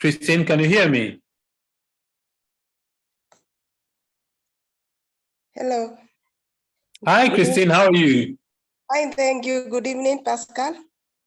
Christine, can you hear me? Hello. Hi, Christine. How are you? Fine, thank you. Good evening, Pascal.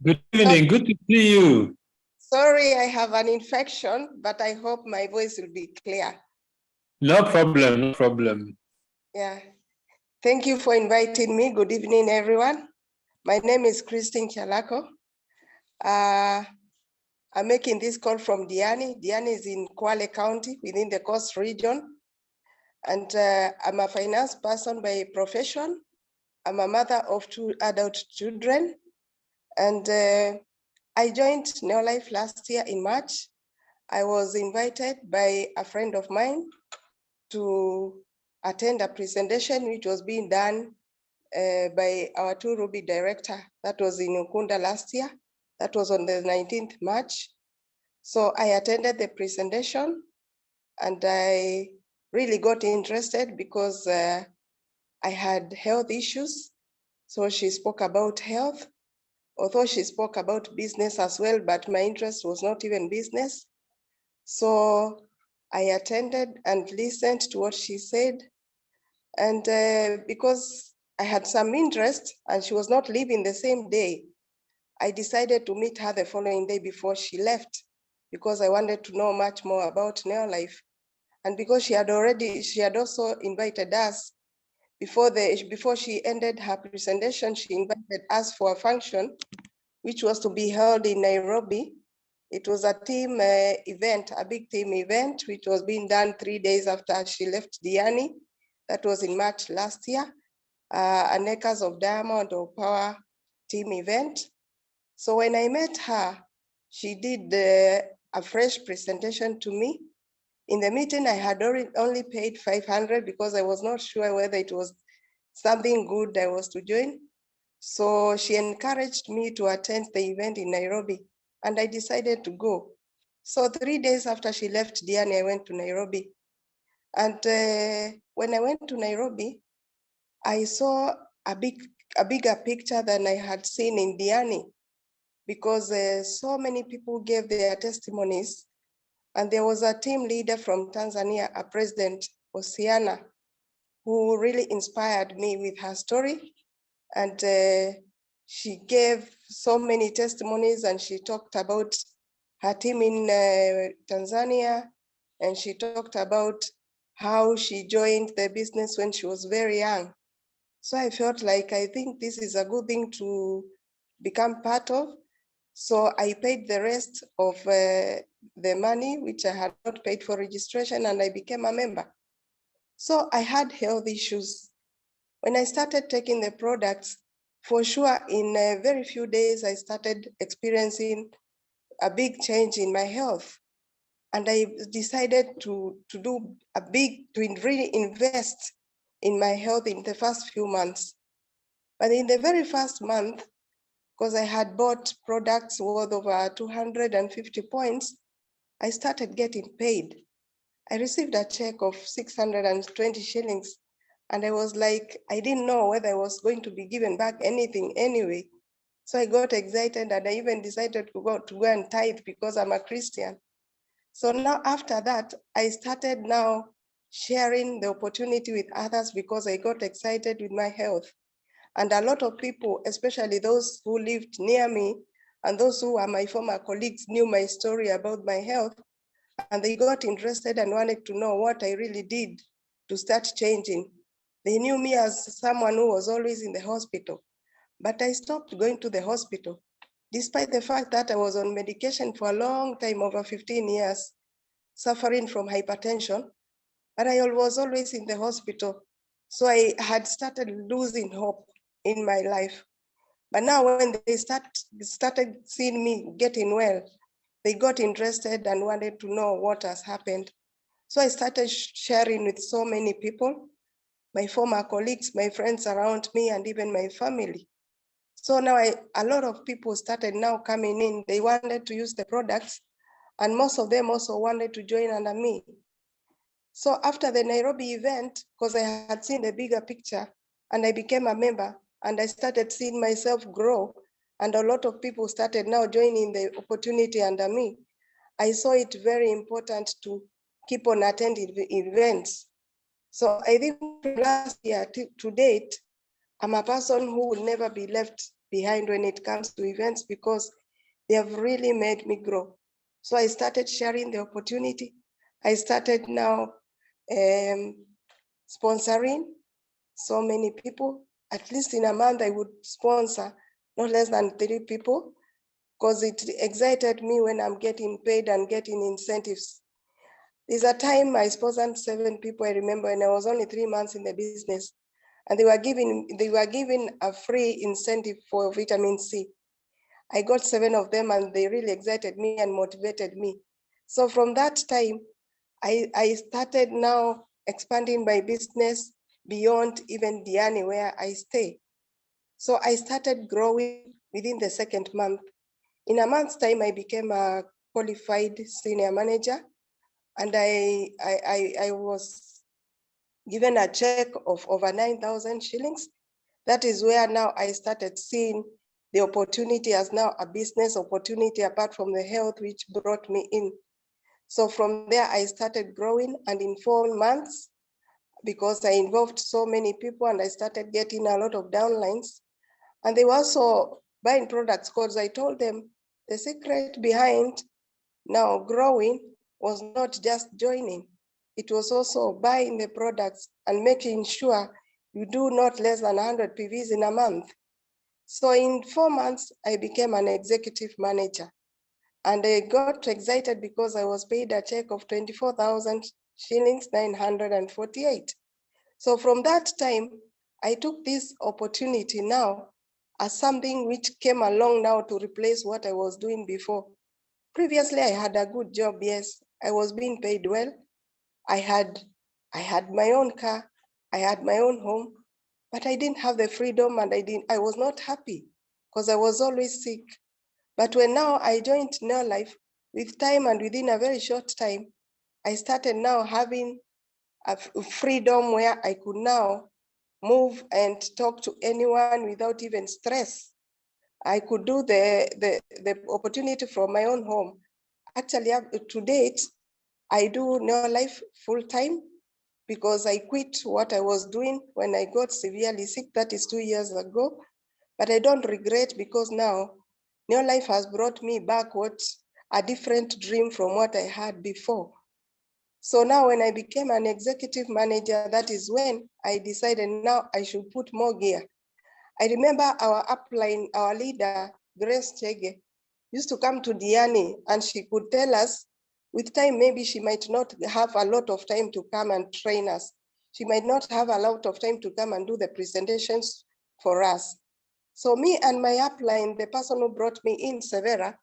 Good evening. Good to see you. Sorry, I have an infection, but I hope my voice will be clear. No problem. No problem. Yeah. Thank you for inviting me. Good evening, everyone. My name is Christine Chalako. I'm making this call from Diani. Diani is in Kwale County within the Coast region. And I'm a finance person by profession. I'm a mother of 2 adult children. And I joined Neolife last year in March. I was invited by a friend of mine to attend a presentation which was being done by our 2Ruby director. That was in Ukunda last year. That was on the 19th March. So I attended the presentation and I really got interested because I had health issues. So she spoke about health, although she spoke about business as well, but my interest was not even business. So I attended and listened to what she said. And because I had some interest and she was not leaving the same day, I decided to meet her the following day before she left because I wanted to know much more about Neolife. And because she had also invited us before she ended her presentation, she invited us for a function which was to be held in Nairobi. It was a team event, a big team event, which was being done 3 days after she left Diani. That was in March last year, an Acres of Diamond or Power team event. So when I met her, she did a fresh presentation to me. In the meeting, I had only paid 500 because I was not sure whether it was something good I was to join. So she encouraged me to attend the event in Nairobi and I decided to go. So 3 days after she left Diani, I went to Nairobi. And when I went to Nairobi, I saw a bigger picture than I had seen in Diani because so many people gave their testimonies. And there was a team leader from Tanzania, a President Osiana, who really inspired me with her story. And she gave so many testimonies and she talked about her team in Tanzania. And she talked about how she joined the business when she was very young. So I felt like, I think this is a good thing to become part of. So I paid the rest of the money, which I had not paid for registration, and I became a member. So I had health issues. When I started taking the products, for sure, in a very few days, I started experiencing a big change in my health. And I decided to really invest in my health in the first few months. But in the very first month, because I had bought products worth over 250 points, I started getting paid. I received a check of 620 shillings. And I was like, I didn't know whether I was going to be given back anything anyway. So I got excited and I even decided to go and tithe because I'm a Christian. So now after that, I started now sharing the opportunity with others because I got excited with my health. And a lot of people, especially those who lived near me and those who are my former colleagues, knew my story about my health. And they got interested and wanted to know what I really did to start changing. They knew me as someone who was always in the hospital, but I stopped going to the hospital, despite the fact that I was on medication for a long time, over 15 years, suffering from hypertension, but I was always in the hospital. So I had started losing hope in my life. But now when they started seeing me getting well, they got interested and wanted to know what has happened. So I started sharing with so many people, my former colleagues, my friends around me, and even my family. So now a lot of people started now coming in. They wanted to use the products, and most of them also wanted to join under me. So after the Nairobi event, because I had seen the bigger picture, and I became a member, and I started seeing myself grow, and a lot of people started now joining the opportunity under me. I saw it very important to keep on attending the events. So I think from last year to date, I'm a person who will never be left behind when it comes to events because they have really made me grow. So I started sharing the opportunity. I started now sponsoring so many people. At least in a month, I would sponsor not less than 3 people because it excited me when I'm getting paid and getting incentives. There's a time I sponsored 7 people, I remember, and I was only 3 months in the business. And they were given a free incentive for vitamin C. I got 7 of them and they really excited me and motivated me. So from that time, I started now expanding my business beyond even Diani where I stay. So I started growing within the second month. In a month's time, I became a qualified senior manager and I was given a check of over 9,000 shillings. That is where now I started seeing the opportunity as now a business opportunity apart from the health which brought me in. So from there, I started growing, and in 4 months, because I involved so many people and I started getting a lot of downlines, and they were also buying products because I told them the secret behind now growing was not just joining, it was also buying the products and making sure you do not less than 100 PVs in a month. So in 4 months, I became an executive manager. And I got excited because I was paid a check of 24,000 shillings, 948. So from that time, I took this opportunity now as something which came along now to replace what I was doing before. Previously, I had a good job, yes. I was being paid well. I had my own car, I had my own home, but I didn't have the freedom and I was not happy because I was always sick. But when now I joined Neolife, with time and within a very short time, I started now having a freedom where I could now move and talk to anyone without even stress. I could do the opportunity from my own home. Actually, to date, I do Neolife full time because I quit what I was doing when I got severely sick. That is 2 years ago. But I don't regret because now Neolife has brought me back a different dream from what I had before. So now when I became an executive manager, that is when I decided now I should put more gear. I remember our upline, our leader, Grace Chege, used to come to Diani and she could tell us with time, maybe she might not have a lot of time to come and train us. She might not have a lot of time to come and do the presentations for us. So me and my upline, the person who brought me in, Severa,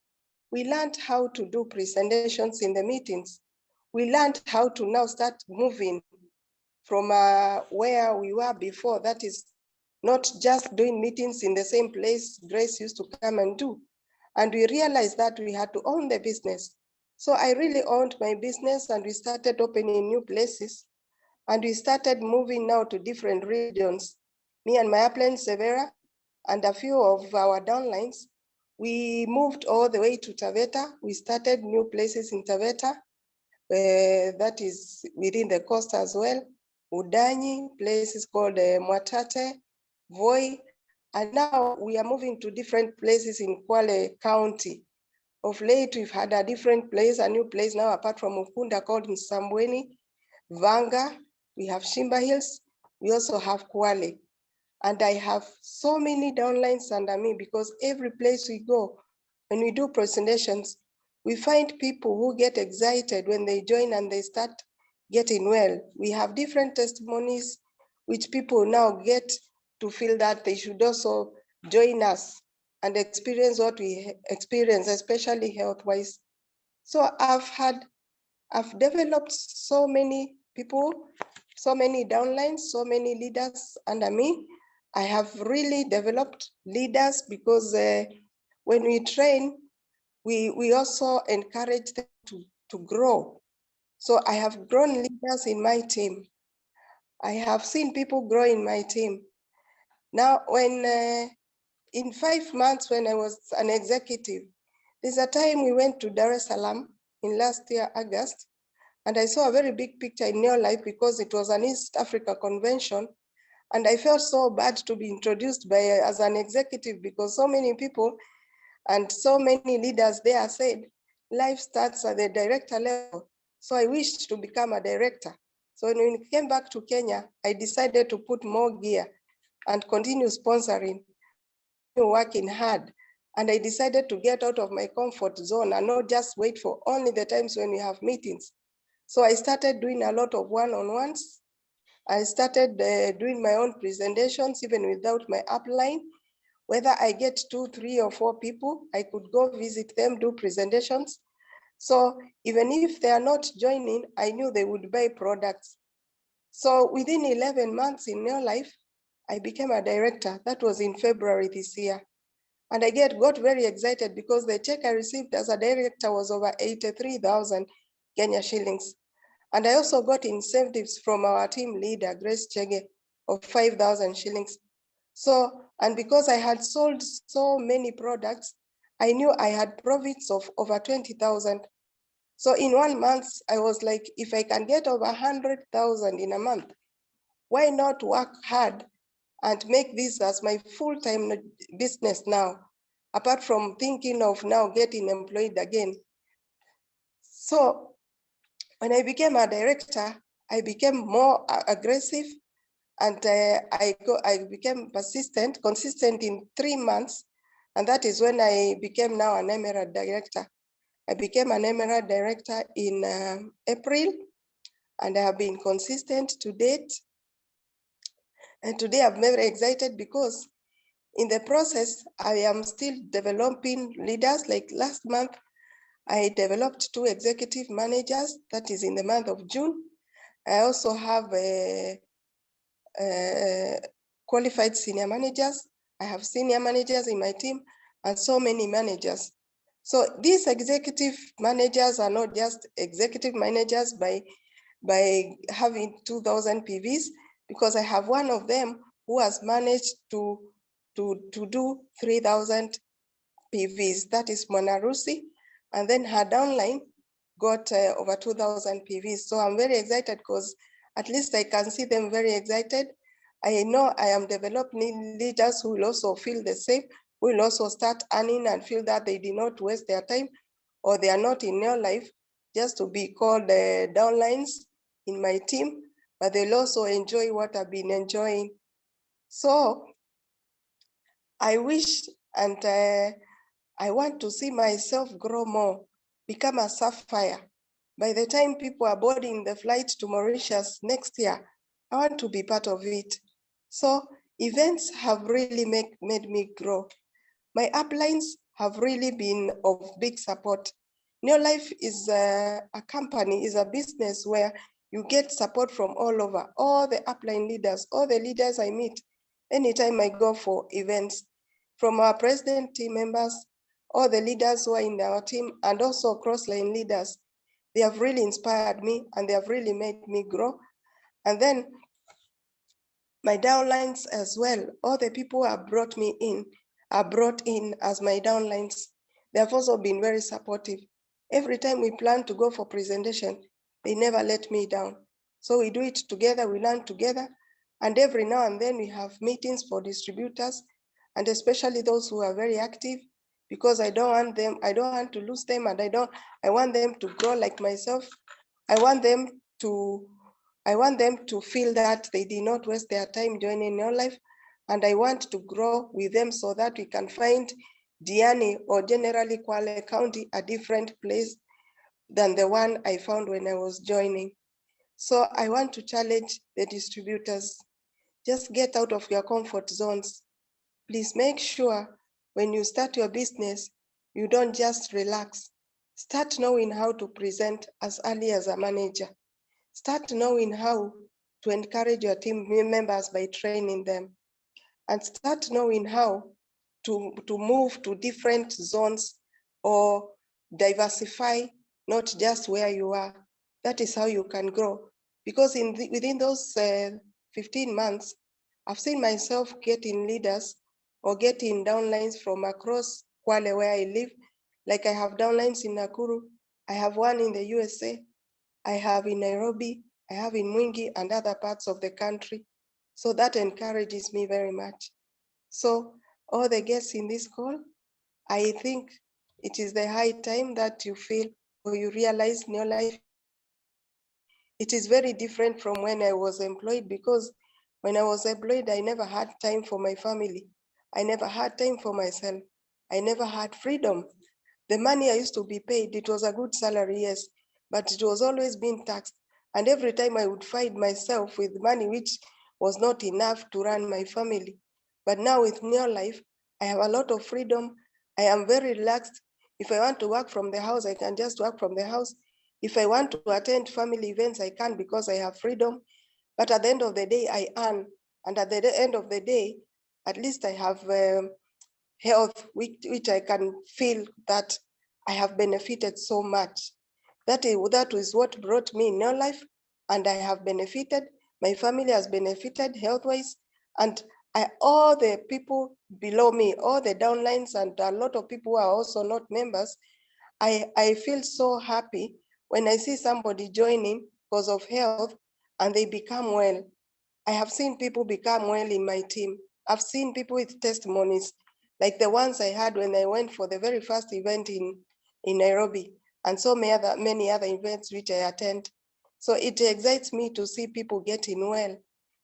we learned how to do presentations in the meetings. We learned how to now start moving from where we were before. That is not just doing meetings in the same place Grace used to come and do. And we realized that we had to own the business. So I really owned my business and we started opening new places. And we started moving now to different regions. Me and my upline, Severa, and a few of our downlines, we moved all the way to Taveta. We started new places in Taveta, that is within the coast as well. Udanyi, places called Mwatate, Voi, and now we are moving to different places in Kwale County. Of late, we've had a different place, a new place now apart from Ukunda called Msambweni, Vanga, we have Shimba Hills, we also have Kwale. And I have so many downlines under me because every place we go, when we do presentations, we find people who get excited when they join and they start getting well. We have different testimonies which people now get to feel that they should also join us and experience what we experience, especially health-wise. So I've developed so many people, so many downlines, so many leaders under me. I have really developed leaders because when we train, we also encourage them to grow. So I have grown leaders in my team. I have seen people grow in my team. Now, when in 5 months when I was an executive, there's a time we went to Dar es Salaam in last year, August, and I saw a very big picture in Neolife because it was an East Africa convention. And I felt so bad to be introduced as an executive because so many people and so many leaders there said, life starts at the director level. So I wished to become a director. So when we came back to Kenya, I decided to put more gear and continue sponsoring, working hard. And I decided to get out of my comfort zone and not just wait for only the times when we have meetings. So I started doing a lot of one-on-ones. I started doing my own presentations, even without my upline. Whether I get 2, 3, or 4 people, I could go visit them, do presentations. So even if they are not joining, I knew they would buy products. So within 11 months in Neolife, I became a director. That was in February this year. And I got very excited because the check I received as a director was over 83,000 Kenya shillings. And I also got incentives from our team leader, Grace Chege, of 5,000 shillings. So, and because I had sold so many products, I knew I had profits of over 20,000. So in 1 month, I was like, if I can get over 100,000 in a month, why not work hard and make this as my full-time business now, apart from thinking of now getting employed again. So when I became a director, I became more aggressive, and I became consistent in 3 months. And that is when I became now an Emerald director. I became an Emerald director in April, and I have been consistent to date. And today I'm very excited because in the process, I am still developing leaders. Like last month, I developed 2 executive managers, that is in the month of June. I also have qualified senior managers. I have senior managers in my team and so many managers. So these executive managers are not just executive managers by having 2,000 PVs, because I have one of them who has managed to do 3,000 PVs. That is Mwanarusi. And then her downline got over 2,000 PVs. So I'm very excited because at least I can see them very excited. I know I am developing leaders who will also feel the same, who will also start earning and feel that they did not waste their time, or they are not in Neolife just to be called downlines in my team, but they'll also enjoy what I've been enjoying. So I wish and I want to see myself grow more, become a sapphire. By the time people are boarding the flight to Mauritius next year, I want to be part of it. So events have really made me grow. My uplines have really been of big support. Neolife is a company, is a business where you get support from all over, all the upline leaders, all the leaders I meet anytime I go for events, from our president team members, all the leaders who are in our team, and also cross-line leaders. They have really inspired me and they have really made me grow. And then my downlines as well, all the people who have brought me in are brought in as my downlines. They have also been very supportive. Every time we plan to go for presentation, they never let me down. So we do it together, we learn together. And every now and then we have meetings for distributors, and especially those who are very active, because I don't want to lose them, and I want them to grow like myself. I want them to feel that they did not waste their time joining Neolife, and I want to grow with them so that we can find Diani, or generally Kwale County, a different place than the one I found when I was joining. So I want to challenge the distributors. Just get out of your comfort zones. Please make sure when you start your business, you don't just relax. Start knowing how to present as early as a manager. Start knowing how to encourage your team members by training them, and start knowing how to move to different zones or diversify, not just where you are. That is how you can grow. Because within those 15 months, I've seen myself getting leaders or getting downlines from across Kwale where I live. Like I have downlines in Nakuru, I have one in the USA, I have in Nairobi, I have in Mwingi and other parts of the country. So that encourages me very much. So all the guests in this call, I think it is the high time that you feel or you realize in your life. It is very different from when I was employed, because when I was employed, I never had time for my family. I never had time for myself. I never had freedom. The money I used to be paid, it was a good salary, yes, but it was always being taxed. And every time I would find myself with money which was not enough to run my family. But now with Neo Life, I have a lot of freedom. I am very relaxed. If I want to work from the house, I can just work from the house. If I want to attend family events, I can, because I have freedom. But at the end of the day, I earn. And at the end of the day, at least I have health, which I can feel that I have benefited so much. That is what brought me in Neo Life, and I have benefited. My family has benefited health-wise, and all the people below me, all the downlines, and a lot of people who are also not members, I feel so happy when I see somebody joining because of health and they become well. I have seen people become well in my team. I've seen people with testimonies like the ones I had when I went for the very first event in Nairobi, and so many other events which I attend. So it excites me to see people getting well.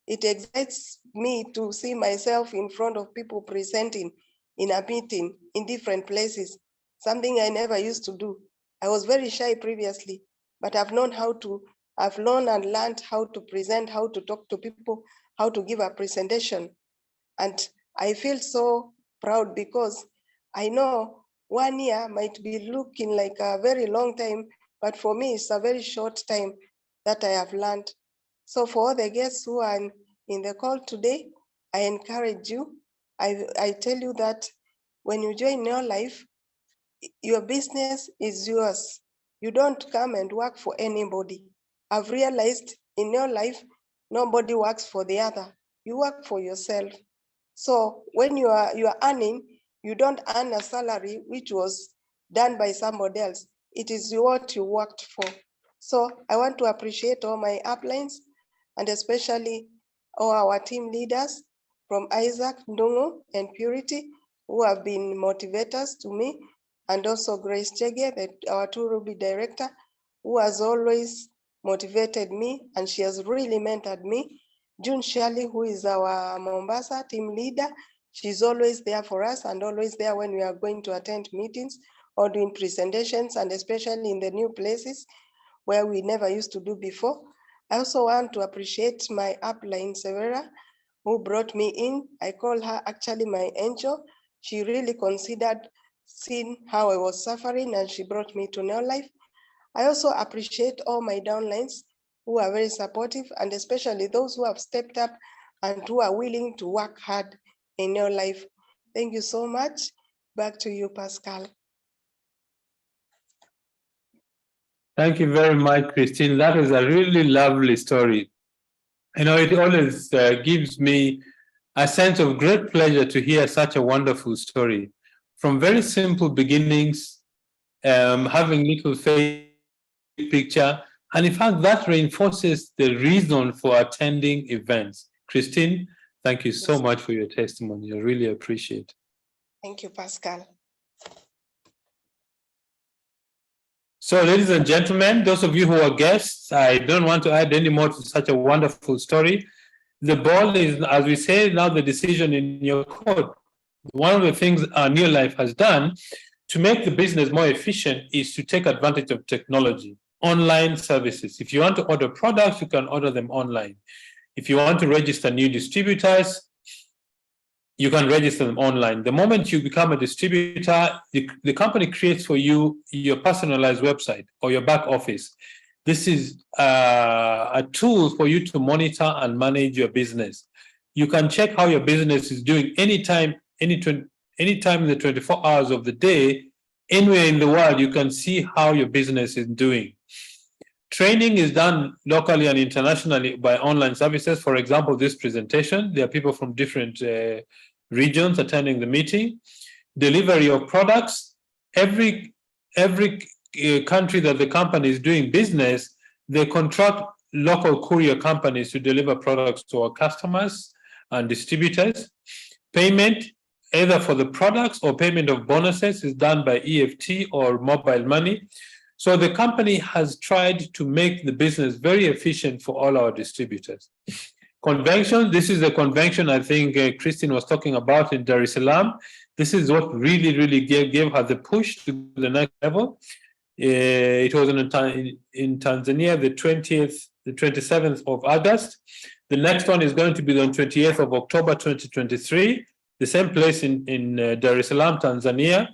It excites me to see myself in front of people presenting in a meeting in different places, something I never used to do. I was very shy previously, but I've learned and learned how to present, how to talk to people, how to give a presentation. And I feel so proud, because I know 1 year might be looking like a very long time, but for me, it's a very short time that I have learned. So for all the guests who are in the call today, I encourage you. I tell you that when you join Neo Life, your business is yours. You don't come and work for anybody. I've realized in your life, nobody works for the other. You work for yourself. So when you are earning, you don't earn a salary which was done by somebody else. It is what you worked for. So I want to appreciate all my uplines, and especially all our team leaders from Isaac, Ndungu, and Purity, who have been motivators to me, and also Grace Chege, our two Ruby director, who has always motivated me, and she has really mentored me. June Shirley, who is our Mombasa team leader, she's always there for us and always there when we are going to attend meetings or doing presentations, and especially in the new places where we never used to do before. I also want to appreciate my upline, Severa, who brought me in. I call her actually my angel. She really considered seeing how I was suffering, and she brought me to Neo Life. I also appreciate all my downlines who are very supportive, and especially those who have stepped up and who are willing to work hard in your life. Thank you so much. Back to you, Pascal. Thank you very much, Christine. That is a really lovely story. You know, it always gives me a sense of great pleasure to hear such a wonderful story. From very simple beginnings, having little faith picture, and in fact, that reinforces the reason for attending events. Christine, thank you so much for your testimony. I really appreciate it. Thank you, Pascal. So, ladies and gentlemen, those of you who are guests, I don't want to add any more to such a wonderful story. The ball is, as we say, now the decision in your court. One of the things our Neo Life has done to make the business more efficient is to take advantage of technology, online services. If you want to order products, you can order them online. If you want to register new distributors, you can register them online. The moment you become a distributor, the company creates for you your personalized website or your back office. This is a tool for you to monitor and manage your business. You can check how your business is doing anytime in the 24 hours of the day, anywhere in the world. You can see how your business is doing. Training is done locally and internationally by online services. For example, this presentation, there are people from different regions attending the meeting. Delivery of products. Every country that the company is doing business, they contract local courier companies to deliver products to our customers and distributors. Payment, either for the products or payment of bonuses, is done by EFT or mobile money. So the company has tried to make the business very efficient for all our distributors. Convention, this is the convention I think Christine was talking about in Dar es Salaam. This is what really gave her the push to the next level. It was in Tanzania, the 27th of August. The next one is going to be on 28th of October 2023, the same place in Dar es Salaam, Tanzania.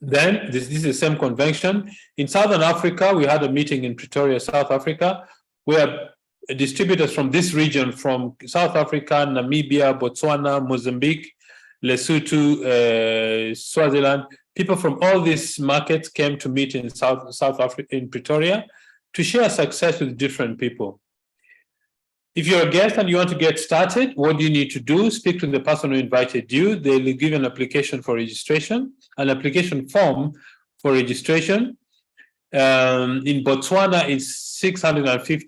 Then this is the same convention. In Southern Africa, we had a meeting in Pretoria, South Africa, where distributors from this region, from South Africa, Namibia, Botswana, Mozambique, Lesotho, Swaziland, people from all these markets came to meet in South Africa, in Pretoria, to share success with different people. If you're a guest and you want to get started, what do you need to do? Speak to the person who invited you. They'll give an application for registration, an application form for registration. In Botswana, it's 650